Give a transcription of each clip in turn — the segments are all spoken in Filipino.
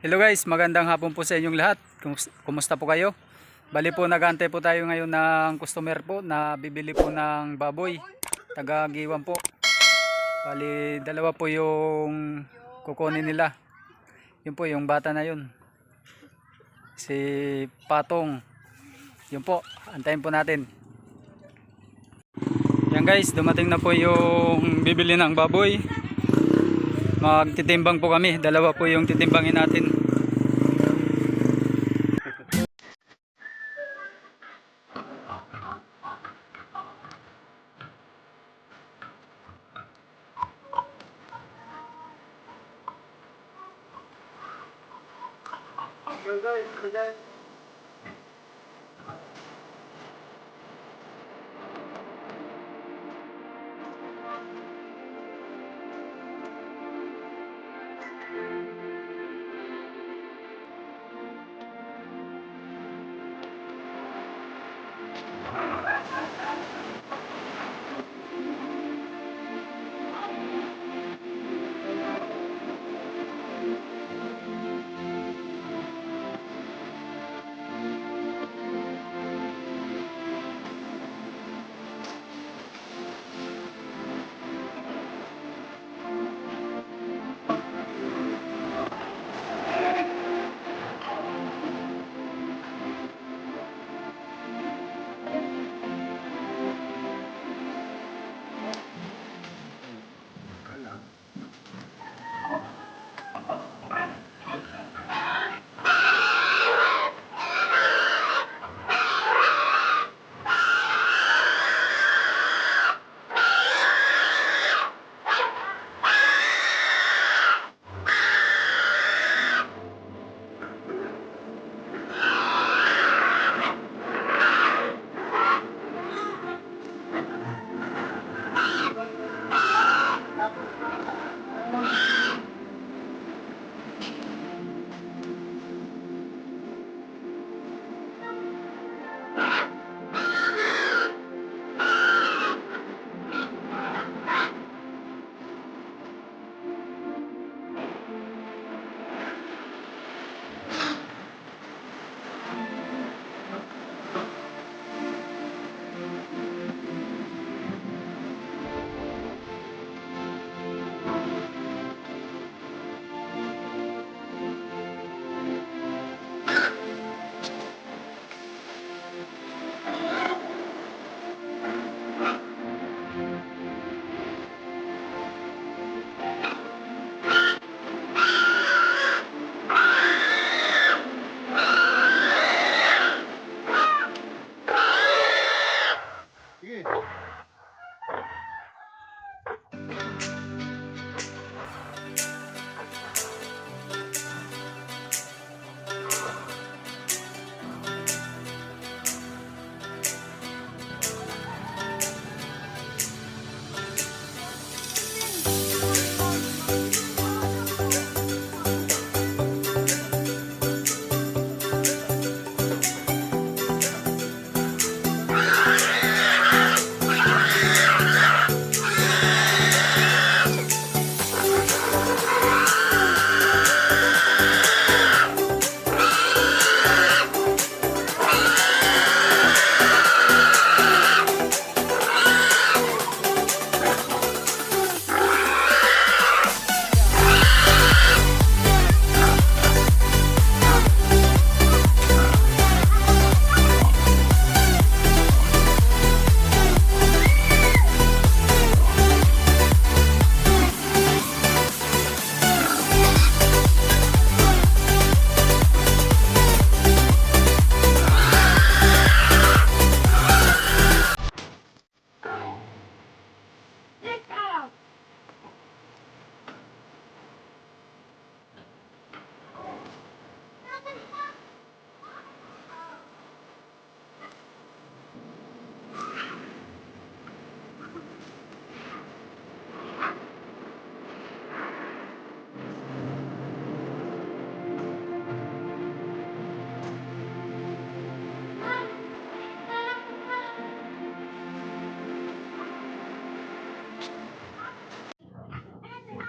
Hello guys, magandang hapon po sa inyong lahat. Kumusta po kayo? Bali po, nag-aantay po tayo ngayon ng customer po na bibili po ng baboy. Taga-Giwan po. Bali, dalawa po yung kukunin nila. Yun po, yung bata na yun. Si Patong. Yun po, antayin po natin. Yan guys, dumating na po yung bibili ng baboy. Magtitimbang po kami. Dalawa po yung titimbangin natin. Guys,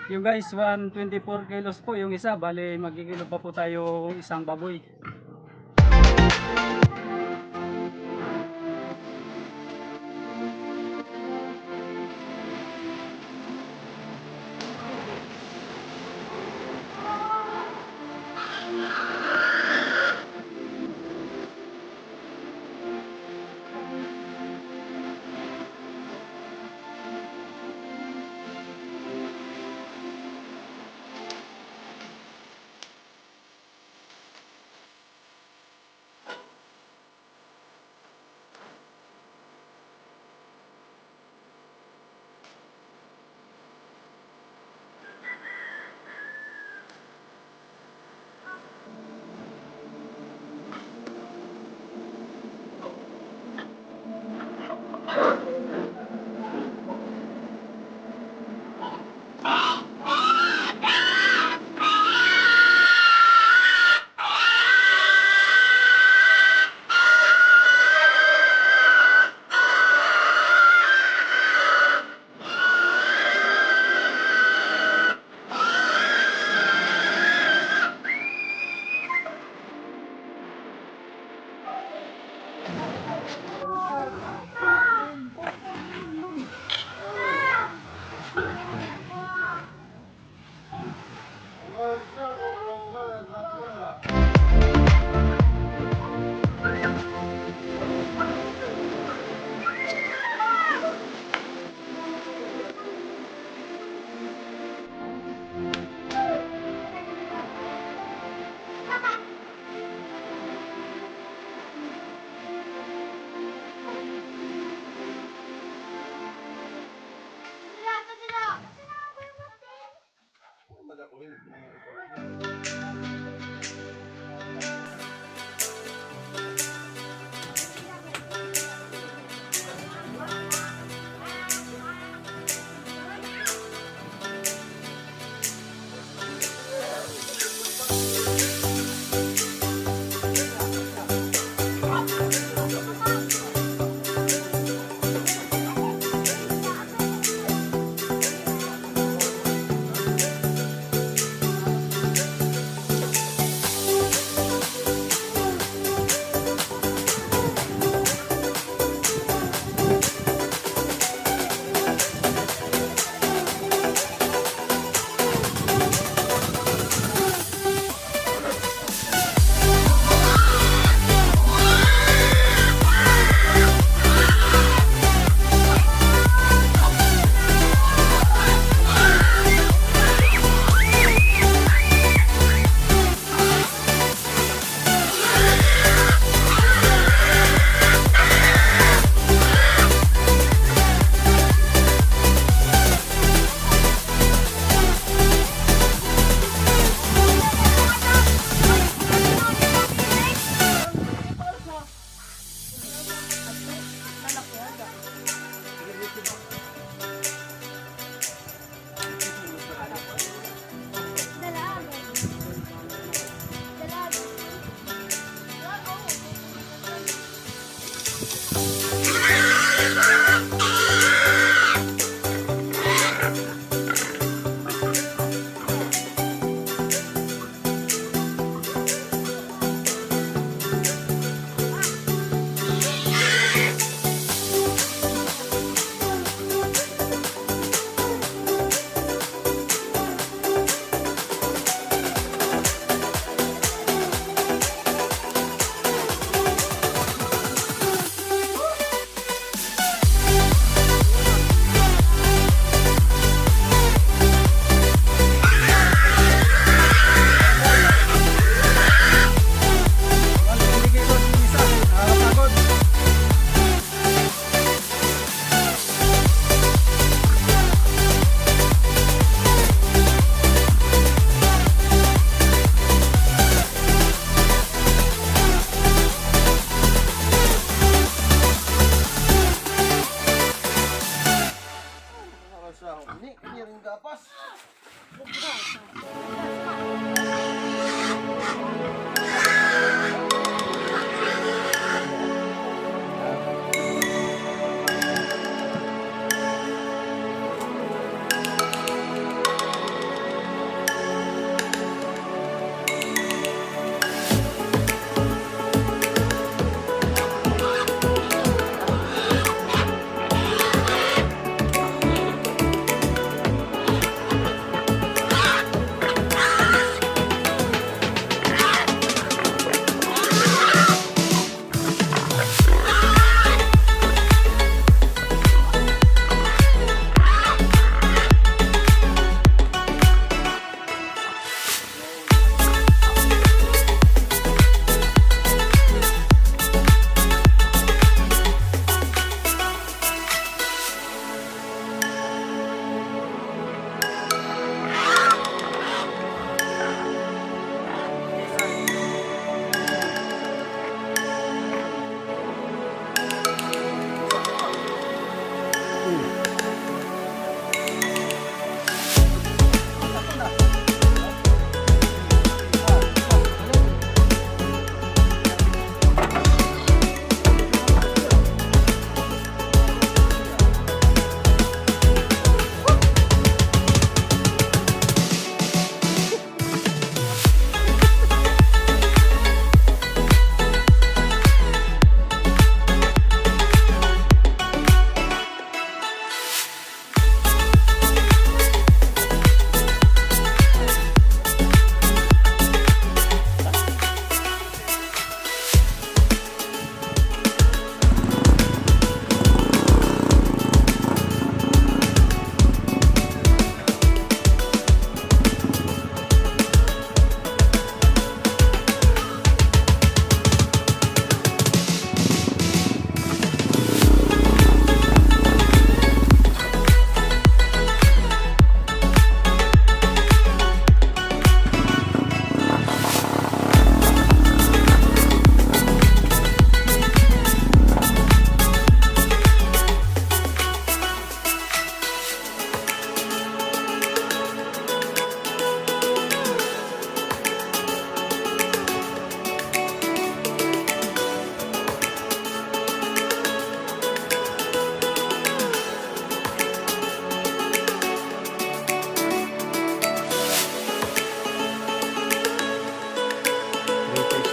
Yung guys, 124 kilos po yung isa. Bali, magkikilo pa po tayo isang baboy.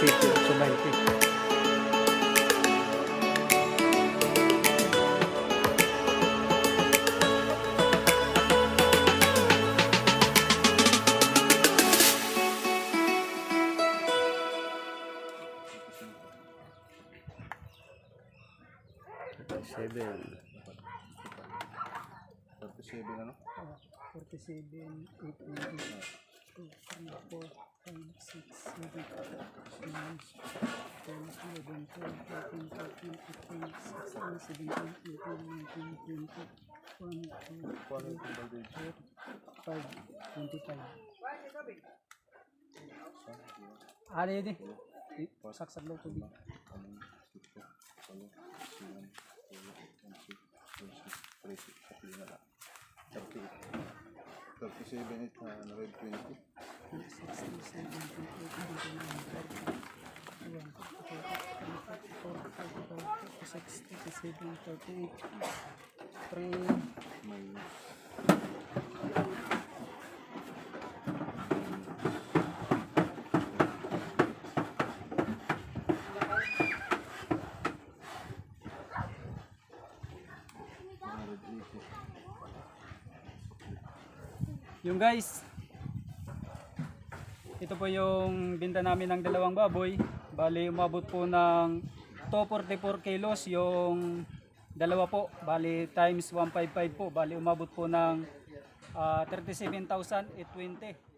City, 820. Seven. 37 ano? 47, 8, 9, 2, 3, 4, 5, 6, 7, 8, 10, 11, 12, 13, 14, 15, 16, 17, 18, 19, 20, 1, 2, 3, 4, 5, 25. Ano yun eh? Saksak daw tubig. 37, 820. 3. May Yung guys, ito po yung binta namin ng dalawang baboy. Bali umabot po ng 244 kilos yung dalawa po. Bali times 155 po. Bali umabot po ng 37,820.